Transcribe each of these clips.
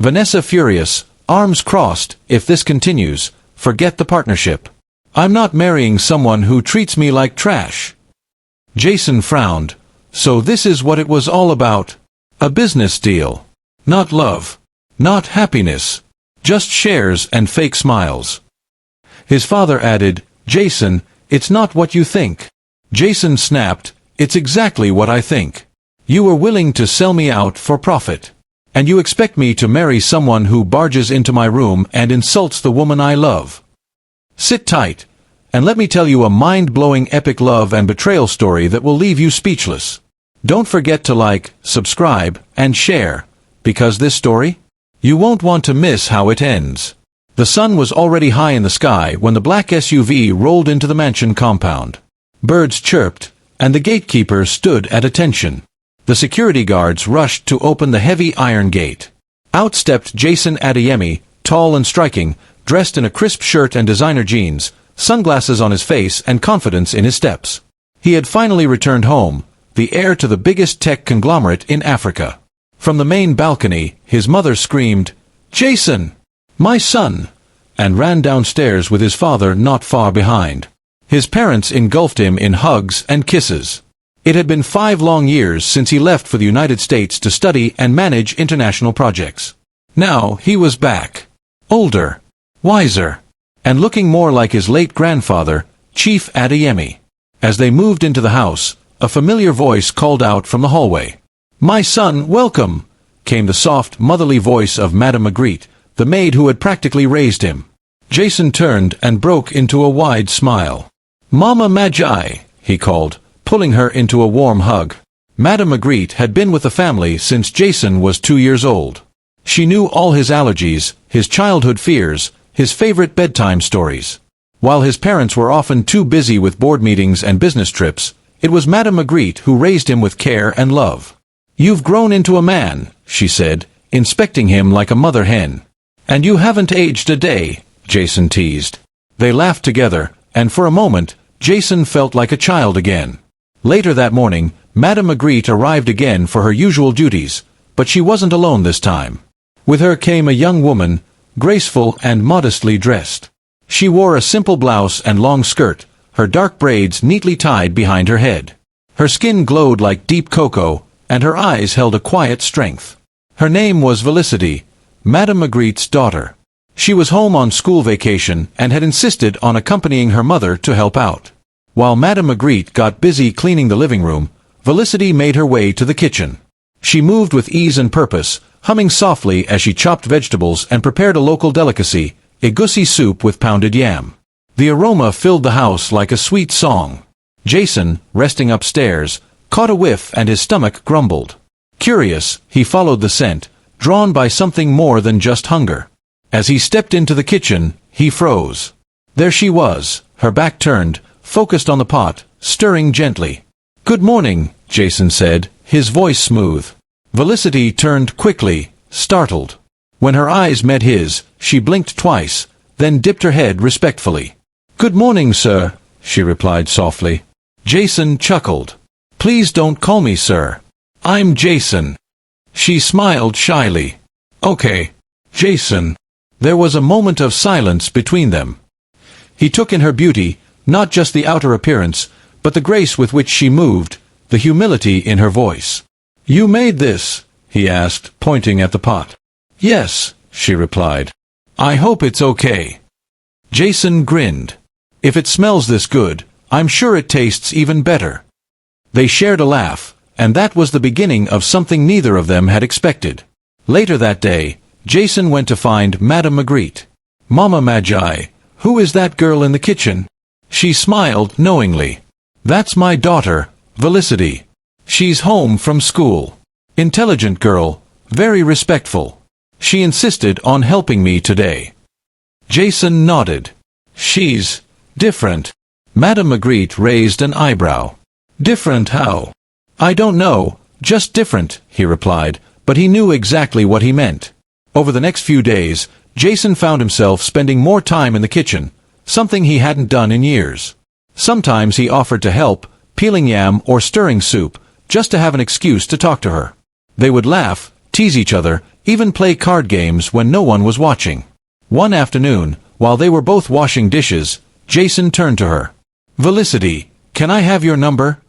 Vanessa furious, arms crossed, if this continues, forget the partnership. I'm not marrying someone who treats me like trash. Jason frowned. So this is what it was all about? A business deal. Not love. Not happiness. Just shares and fake smiles. His father added, Jason, it's not what you think. Jason snapped, it's exactly what I think. You were willing to sell me out for profit. And you expect me to marry someone who barges into my room and insults the woman I love. Sit tight, and let me tell you a mind-blowing epic love and betrayal story that will leave you speechless. Don't forget to like, subscribe, and share, because this story? You won't want to miss how it ends. The sun was already high in the sky when the black SUV rolled into the mansion compound. Birds chirped, and the gatekeeper stood at attention. The security guards rushed to open the heavy iron gate. Out stepped Jason Adeyemi, tall and striking, dressed in a crisp shirt and designer jeans, sunglasses on his face and confidence in his steps. He had finally returned home, the heir to the biggest tech conglomerate in Africa. From the main balcony, his mother screamed, Jason! My son! And ran downstairs with his father not far behind. His parents engulfed him in hugs and kisses. It had been 5 long years since he left for the United States to study and manage international projects. Now he was back. Older, wiser, and looking more like his late grandfather, Chief Adeyemi. As they moved into the house, a familiar voice called out from the hallway. My son, welcome, came the soft, motherly voice of Madame Magritte, the maid who had practically raised him. Jason turned and broke into a wide smile. Mama Magi, he called, pulling her into a warm hug. Madame Magritte had been with the family since Jason was 2 years old. She knew all his allergies, his childhood fears, his favorite bedtime stories. While his parents were often too busy with board meetings and business trips, it was Madame Magritte who raised him with care and love. You've grown into a man, she said, inspecting him like a mother hen. And you haven't aged a day, Jason teased. They laughed together, and for a moment, Jason felt like a child again. Later that morning, Madame Magritte arrived again for her usual duties, but she wasn't alone this time. With her came a young woman, graceful and modestly dressed. She wore a simple blouse and long skirt, her dark braids neatly tied behind her head. Her skin glowed like deep cocoa, and her eyes held a quiet strength. Her name was Velicity, Madame Magritte's daughter. She was home on school vacation and had insisted on accompanying her mother to help out. While Madame Magritte got busy cleaning the living room, Velicity made her way to the kitchen. She moved with ease and purpose, humming softly as she chopped vegetables and prepared a local delicacy, egusi soup with pounded yam. The aroma filled the house like a sweet song. Jason, resting upstairs, caught a whiff and his stomach grumbled. Curious, he followed the scent, drawn by something more than just hunger. As he stepped into the kitchen, he froze. There she was, her back turned, focused on the pot, stirring gently. Good morning, Jason said, his voice smooth. Velicity turned quickly, startled. When her eyes met his, she blinked twice, then dipped her head respectfully. Good morning, sir, she replied softly. Jason chuckled. Please don't call me sir. I'm Jason. She smiled shyly. Okay, Jason. There was a moment of silence between them. He took in her beauty, not just the outer appearance, but the grace with which she moved, the humility in her voice. You made this? He asked, pointing at the pot. Yes, she replied. I hope it's okay. Jason grinned. If it smells this good, I'm sure it tastes even better. They shared a laugh, and that was the beginning of something neither of them had expected. Later that day, Jason went to find Madame Magritte. Mama Magi, who is that girl in the kitchen? She smiled knowingly. That's my daughter, Velicity. She's home from school. Intelligent girl, very respectful. She insisted on helping me today. Jason nodded. She's different. Madame Magritte raised an eyebrow. Different how? I don't know, just different, he replied, but he knew exactly what he meant. Over the next few days, Jason found himself spending more time in the kitchen, something he hadn't done in years. Sometimes he offered to help, peeling yam or stirring soup, just to have an excuse to talk to her. They would laugh, tease each other, even play card games when no one was watching. One afternoon, while they were both washing dishes, Jason turned to her. "Velicity, can I have your number?"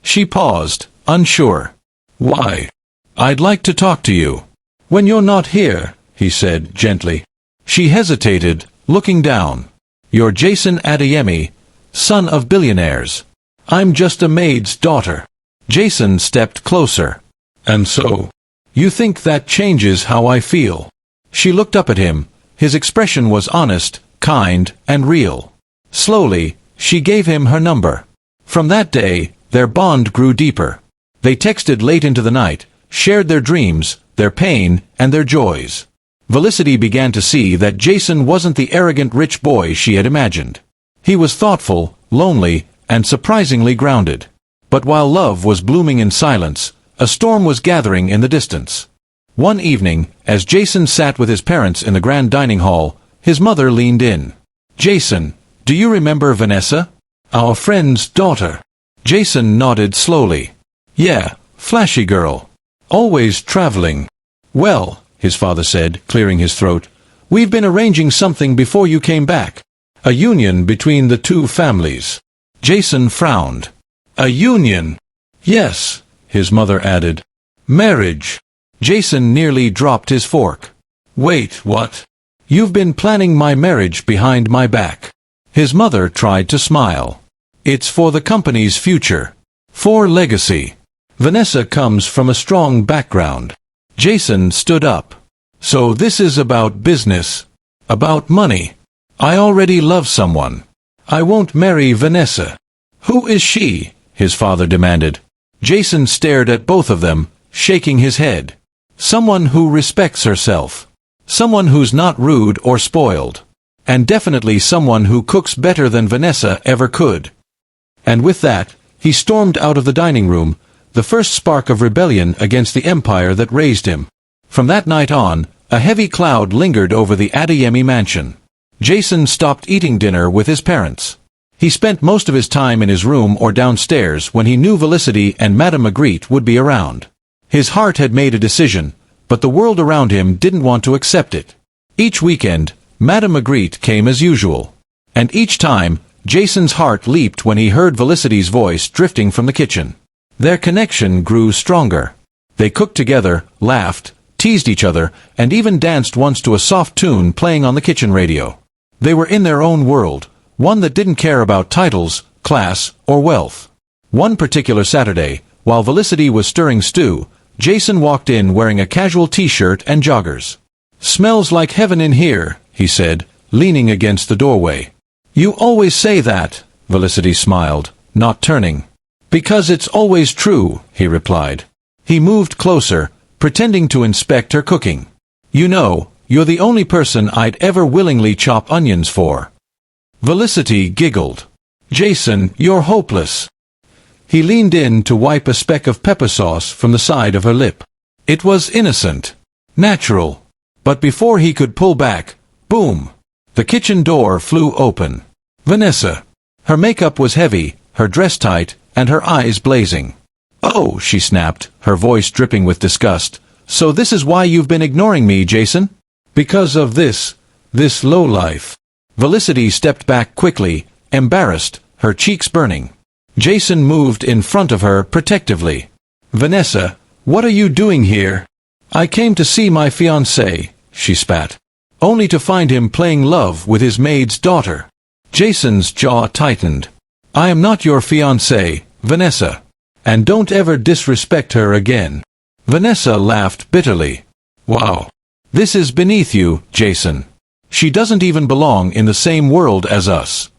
She paused, unsure. "Why?" "I'd like to talk to you." "When you're not here," he said gently. She hesitated, looking down. "You're Jason Adeyemi, son of billionaires. I'm just a maid's daughter." Jason stepped closer. "And so? You think that changes how I feel?" She looked up at him. His expression was honest, kind, and real. Slowly, she gave him her number. From that day, their bond grew deeper. They texted late into the night, shared their dreams, their pain, and their joys. Velicity began to see that Jason wasn't the arrogant rich boy she had imagined. He was thoughtful, lonely, and surprisingly grounded. But while love was blooming in silence, a storm was gathering in the distance. One evening, as Jason sat with his parents in the grand dining hall, his mother leaned in. "Jason, do you remember Vanessa? Our friend's daughter?" Jason nodded slowly. "Yeah, flashy girl. Always traveling." "Well," his father said, clearing his throat, "we've been arranging something before you came back. A union between the two families." Jason frowned. "A union?" "Yes," his mother added. "Marriage." Jason nearly dropped his fork. "Wait, what? You've been planning my marriage behind my back." His mother tried to smile. "It's for the company's future. For legacy. Vanessa comes from a strong background." Jason stood up. "So this is about business? About money? I already love someone. I won't marry Vanessa." "Who is she?" his father demanded. Jason stared at both of them, shaking his head. "Someone who respects herself. Someone who's not rude or spoiled. And definitely someone who cooks better than Vanessa ever could." And with that, he stormed out of the dining room, the first spark of rebellion against the empire that raised him. From that night on, a heavy cloud lingered over the Adeyemi mansion. Jason stopped eating dinner with his parents. He spent most of his time in his room or downstairs when he knew Velicity and Madame Magritte would be around. His heart had made a decision, but the world around him didn't want to accept it. Each weekend, Madame Magritte came as usual. And each time, Jason's heart leaped when he heard Velicity's voice drifting from the kitchen. Their connection grew stronger. They cooked together, laughed, teased each other, and even danced once to a soft tune playing on the kitchen radio. They were in their own world, one that didn't care about titles, class, or wealth. One particular Saturday, while Velicity was stirring stew, Jason walked in wearing a casual t-shirt and joggers. "Smells like heaven in here," he said, leaning against the doorway. "You always say that," Velicity smiled, not turning. "Because it's always true," he replied. He moved closer, pretending to inspect her cooking. "You know, you're the only person I'd ever willingly chop onions for." Velicity giggled. "Jason, you're hopeless." He leaned in to wipe a speck of pepper sauce from the side of her lip. It was innocent, natural. But before he could pull back, boom! The kitchen door flew open. Vanessa. Her makeup was heavy, her dress tight, and her eyes blazing. "Oh," she snapped, her voice dripping with disgust. "So this is why you've been ignoring me, Jason? Because of this lowlife." Velicity stepped back quickly, embarrassed, her cheeks burning. Jason moved in front of her protectively. "Vanessa, what are you doing here?" "I came to see my fiancé," she spat. "Only to find him playing love with his maid's daughter." Jason's jaw tightened. "I am not your fiancé, Vanessa. And don't ever disrespect her again." Vanessa laughed bitterly. "Wow. This is beneath you, Jason. She doesn't even belong in the same world as us."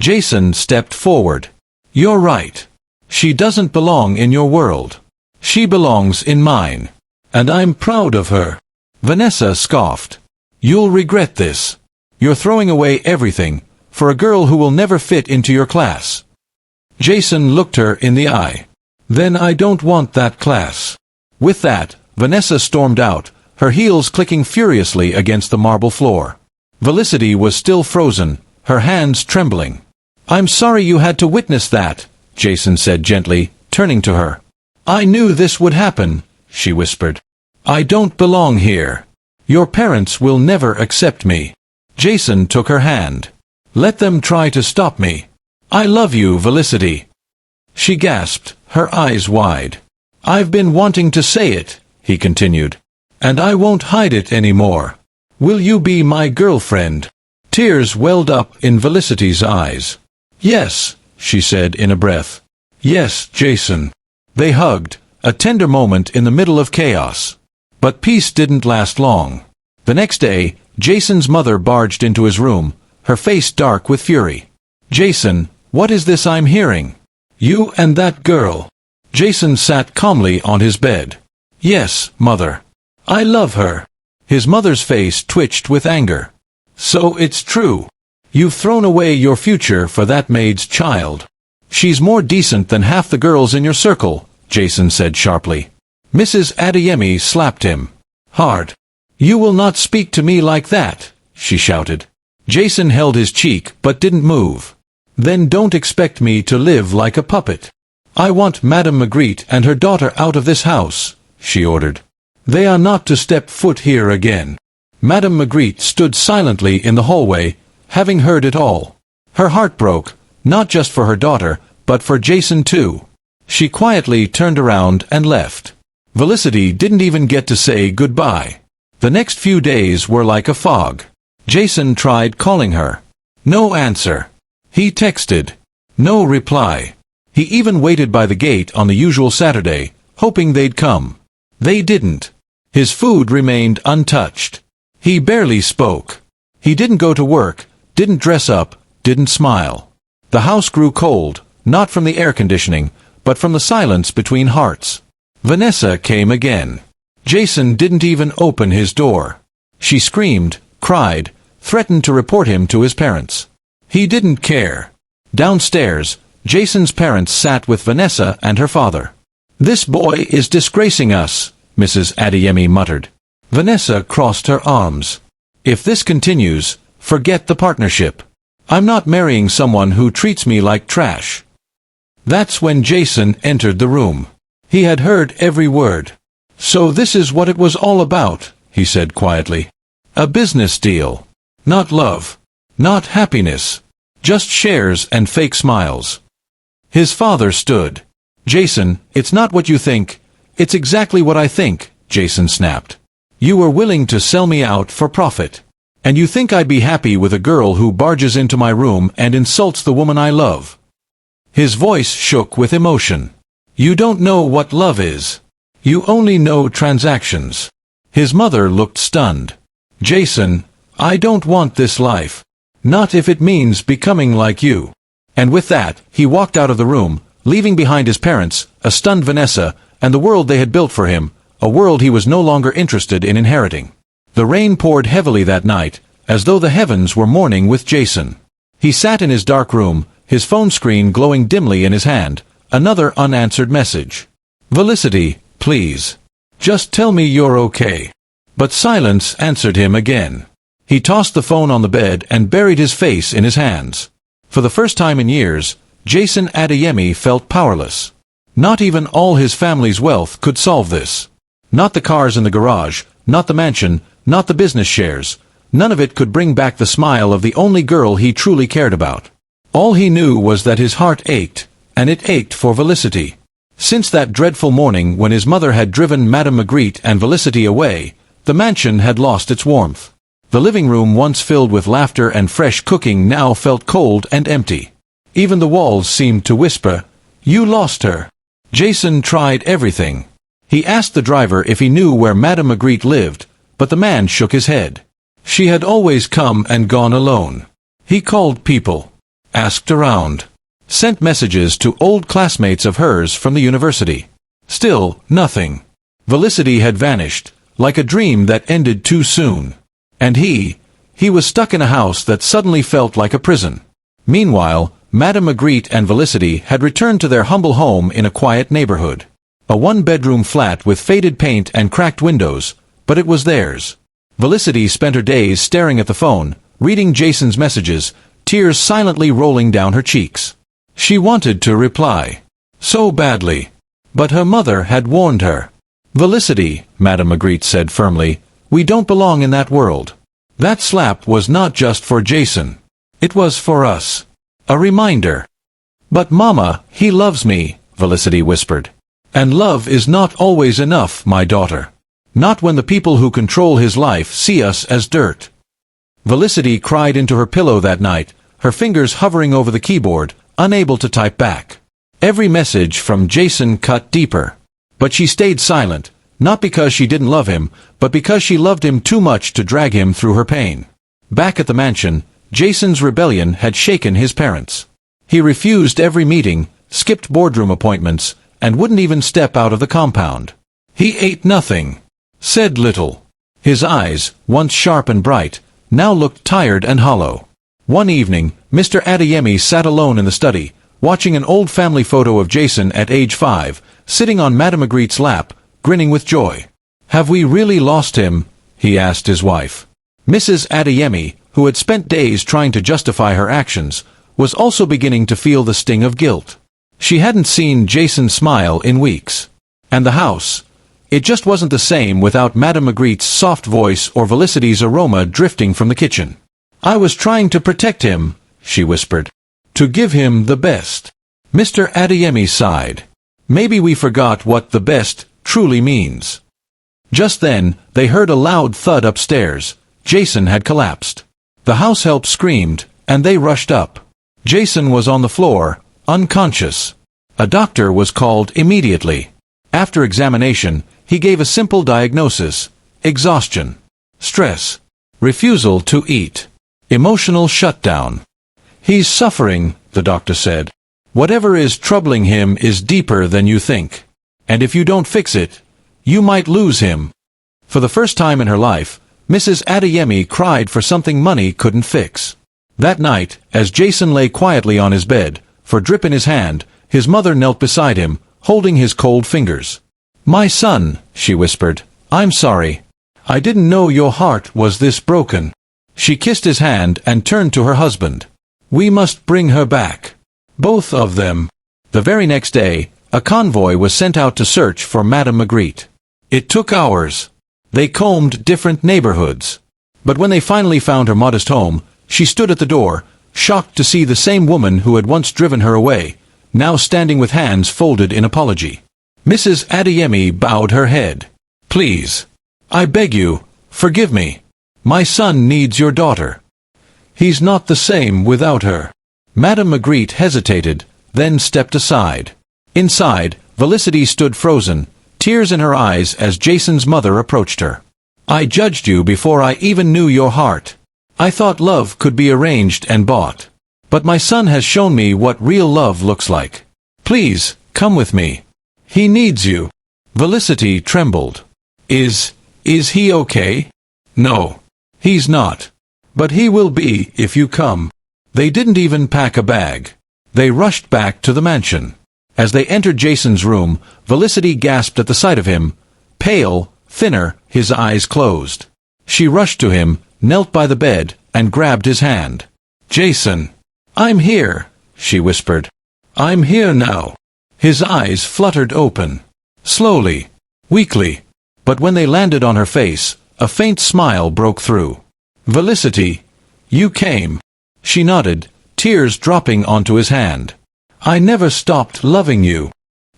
Jason stepped forward. "You're right. She doesn't belong in your world. She belongs in mine. And I'm proud of her." Vanessa scoffed. "You'll regret this. You're throwing away everything, for a girl who will never fit into your class." Jason looked her in the eye. "Then I don't want that class." With that, Vanessa stormed out, her heels clicking furiously against the marble floor. Velicity was still frozen, her hands trembling. "I'm sorry you had to witness that," Jason said gently, turning to her. "I knew this would happen," she whispered. I don't belong here. Your parents will never accept me. Jason took her hand. Let them try to stop me. I love you, Velicity. She gasped, her eyes wide. I've been wanting to say it, he continued. And I won't hide it anymore. Will you be my girlfriend? Tears welled up in Velicity's eyes. Yes, she said in a breath. Yes, Jason. They hugged, a tender moment in the middle of chaos. But peace didn't last long. The next day, Jason's mother barged into his room, her face dark with fury. Jason, what is this I'm hearing? You and that girl. Jason sat calmly on his bed. Yes, mother. I love her. His mother's face twitched with anger. So it's true. You've thrown away your future for that maid's child. She's more decent than half the girls in your circle, Jason said sharply. Mrs. Adeyemi slapped him. Hard. You will not speak to me like that, she shouted. Jason held his cheek but didn't move. Then don't expect me to live like a puppet. I want Madame Magritte and her daughter out of this house, she ordered. They are not to step foot here again. Madame Magritte stood silently in the hallway, having heard it all. Her heart broke, not just for her daughter, but for Jason too. She quietly turned around and left. Velicity didn't even get to say goodbye. The next few days were like a fog. Jason tried calling her. No answer. He texted. No reply. He even waited by the gate on the usual Saturday, hoping they'd come. They didn't. His food remained untouched. He barely spoke. He didn't go to work, didn't dress up, didn't smile. The house grew cold, not from the air conditioning, but from the silence between hearts. Vanessa came again. Jason didn't even open his door. She screamed, cried, threatened to report him to his parents. He didn't care. Downstairs, Jason's parents sat with Vanessa and her father. This boy is disgracing us, Mrs. Adeyemi muttered. Vanessa crossed her arms. If this continues, forget the partnership. I'm not marrying someone who treats me like trash. That's when Jason entered the room. He had heard every word. So this is what it was all about, he said quietly. A business deal. Not love. Not happiness. Just shares and fake smiles. His father stood. Jason, it's not what you think. It's exactly what I think, Jason snapped. You were willing to sell me out for profit. And you think I'd be happy with a girl who barges into my room and insults the woman I love? His voice shook with emotion. You don't know what love is. You only know transactions. His mother looked stunned. Jason, I don't want this life. Not if it means becoming like you. And with that, he walked out of the room, leaving behind his parents, a stunned Vanessa, and the world they had built for him, a world he was no longer interested in inheriting. The rain poured heavily that night, as though the heavens were mourning with Jason. He sat in his dark room, his phone screen glowing dimly in his hand, another unanswered message. Velicity, please. Just tell me you're okay. But silence answered him again. He tossed the phone on the bed and buried his face in his hands. For the first time in years, Jason Adeyemi felt powerless. Not even all his family's wealth could solve this. Not the cars in the garage, not the mansion, not the business shares. None of it could bring back the smile of the only girl he truly cared about. All he knew was that his heart ached, and it ached for Velicity. Since that dreadful morning when his mother had driven Madame Magritte and Velicity away, the mansion had lost its warmth. The living room, once filled with laughter and fresh cooking, now felt cold and empty. Even the walls seemed to whisper, "You lost her." Jason tried everything. He asked the driver if he knew where Madame Magritte lived, but the man shook his head. She had always come and gone alone. He called people, asked around, sent messages to old classmates of hers from the university. Still, nothing. Velicity had vanished, like a dream that ended too soon. And he was stuck in a house that suddenly felt like a prison. Meanwhile, Madame Magritte and Velicity had returned to their humble home in a quiet neighborhood. A one-bedroom flat with faded paint and cracked windows, but it was theirs. Velicity spent her days staring at the phone, reading Jason's messages, tears silently rolling down her cheeks. She wanted to reply. So badly. But her mother had warned her. "Velicity," Madame Magritte said firmly, "we don't belong in that world. That slap was not just for Jason. It was for us. A reminder." "But Mama, he loves me," Velicity whispered. "And love is not always enough, my daughter. Not when the people who control his life see us as dirt." Velicity cried into her pillow that night, her fingers hovering over the keyboard, unable to type back. Every message from Jason cut deeper. But she stayed silent, not because she didn't love him, but because she loved him too much to drag him through her pain. Back at the mansion, Jason's rebellion had shaken his parents. He refused every meeting, skipped boardroom appointments, and wouldn't even step out of the compound. He ate nothing, said little. His eyes, once sharp and bright, now looked tired and hollow. One evening, Mr. Adeyemi sat alone in the study, watching an old family photo of Jason at age 5, sitting on Madame Magritte's lap, grinning with joy. "Have we really lost him?" he asked his wife. Mrs. Adeyemi, who had spent days trying to justify her actions, was also beginning to feel the sting of guilt. She hadn't seen Jason smile in weeks. And the house, it just wasn't the same without Madame Magritte's soft voice or Velicity's aroma drifting from the kitchen. "I was trying to protect him," she whispered. "To give him the best." Mr. Adeyemi sighed. "Maybe we forgot what the best truly means." Just then, they heard a loud thud upstairs. Jason had collapsed. The house help screamed, and they rushed up. Jason was on the floor, unconscious. A doctor was called immediately. After examination, he gave a simple diagnosis: exhaustion, stress, refusal to eat, emotional shutdown. "He's suffering," the doctor said. "Whatever is troubling him is deeper than you think. And if you don't fix it, you might lose him." For the first time in her life, Mrs. Adeyemi cried for something money couldn't fix. That night, as Jason lay quietly on his bed, for drip in his hand, his mother knelt beside him, holding his cold fingers. "My son," she whispered, "I'm sorry. I didn't know your heart was this broken." She kissed his hand and turned to her husband. "We must bring her back. Both of them." The very next day, a convoy was sent out to search for Madame Magritte. It took hours. They combed different neighborhoods. But when they finally found her modest home, she stood at the door, shocked to see the same woman who had once driven her away, now standing with hands folded in apology. Mrs. Adeyemi bowed her head. "Please. I beg you, forgive me. My son needs your daughter. He's not the same without her." Madame Magritte hesitated, then stepped aside. Inside, Velicity stood frozen, tears in her eyes as Jason's mother approached her. "I judged you before I even knew your heart. I thought love could be arranged and bought. But my son has shown me what real love looks like. Please, come with me. He needs you." Velicity trembled. Is he okay?" "No. He's not. But he will be if you come." They didn't even pack a bag. They rushed back to the mansion. As they entered Jason's room, Velicity gasped at the sight of him, pale, thinner, his eyes closed. She rushed to him, knelt by the bed, and grabbed his hand. "Jason, I'm here," she whispered. "I'm here now." His eyes fluttered open. Slowly, weakly. But when they landed on her face, a faint smile broke through. "Velicity, you came." She nodded, tears dropping onto his hand. "I never stopped loving you."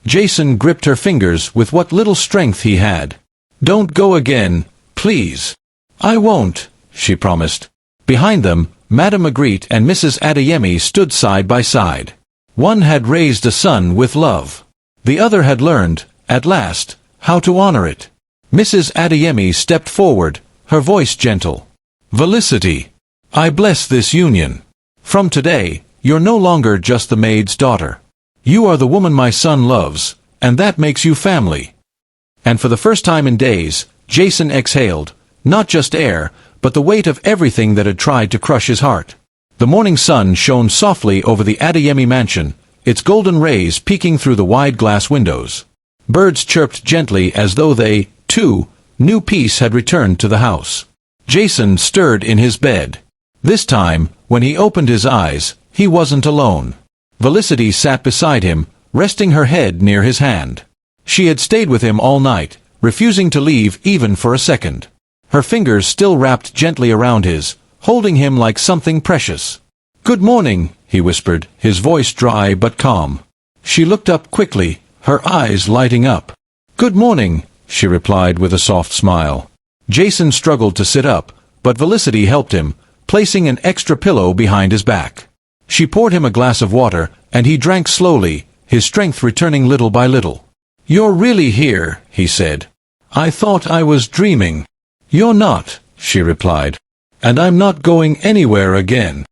Jason gripped her fingers with what little strength he had. "Don't go again, please." "I won't," she promised. Behind them, Madame Magritte and Mrs. Adeyemi stood side by side. One had raised a son with love. The other had learned, at last, how to honor it. Mrs. Adeyemi stepped forward, her voice gentle. "Velicity, I bless this union. From today, you're no longer just the maid's daughter. You are the woman my son loves, and that makes you family." And for the first time in days, Jason exhaled, not just air, but the weight of everything that had tried to crush his heart. The morning sun shone softly over the Adeyemi mansion, its golden rays peeking through the wide glass windows. Birds chirped gently as though they, too, knew peace had returned to the house. Jason stirred in his bed. This time, when he opened his eyes, he wasn't alone. Velicity sat beside him, resting her head near his hand. She had stayed with him all night, refusing to leave even for a second. Her fingers still wrapped gently around his, holding him like something precious. "Good morning," he whispered, his voice dry but calm. She looked up quickly, her eyes lighting up. "Good morning," she replied with a soft smile. Jason struggled to sit up, but Velicity helped him, placing an extra pillow behind his back. She poured him a glass of water, and he drank slowly, his strength returning little by little. "You're really here," he said. "I thought I was dreaming." "You're not," she replied. "And I'm not going anywhere again."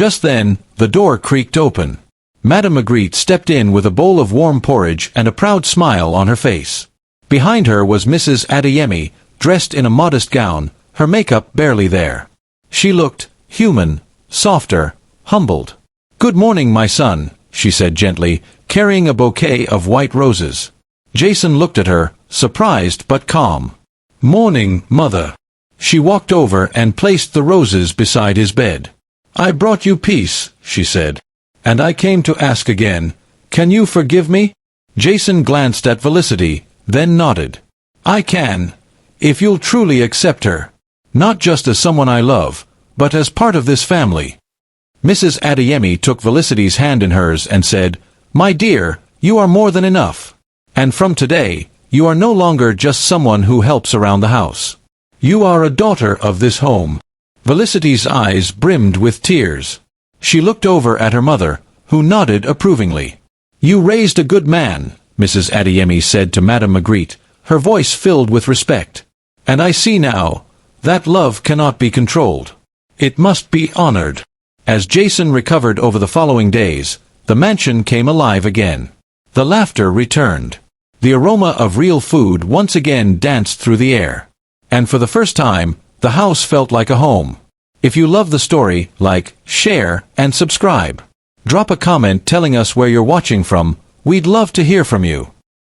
Just then, the door creaked open. Madame Magritte stepped in with a bowl of warm porridge and a proud smile on her face. Behind her was Mrs. Adeyemi, dressed in a modest gown, her makeup barely there. She looked human, softer, humbled. "Good morning, my son," she said gently, carrying a bouquet of white roses. Jason looked at her, surprised but calm. "Morning, mother." She walked over and placed the roses beside his bed. "I brought you peace," she said. "And I came to ask again, can you forgive me?" Jason glanced at Velicity, then nodded. "I can, if you'll truly accept her. Not just as someone I love, but as part of this family." Mrs. Adeyemi took Velicity's hand in hers and said, "My dear, you are more than enough. And from today, you are no longer just someone who helps around the house. You are a daughter of this home." Velicity's eyes brimmed with tears. She looked over at her mother, who nodded approvingly. "You raised a good man," Mrs. Adeyemi said to Madame Magritte, her voice filled with respect. "And I see now, that love cannot be controlled. It must be honored." As Jason recovered over the following days, the mansion came alive again. The laughter returned. The aroma of real food once again danced through the air. And for the first time, the house felt like a home. If you love the story, like, share, and subscribe. Drop a comment telling us where you're watching from. We'd love to hear from you.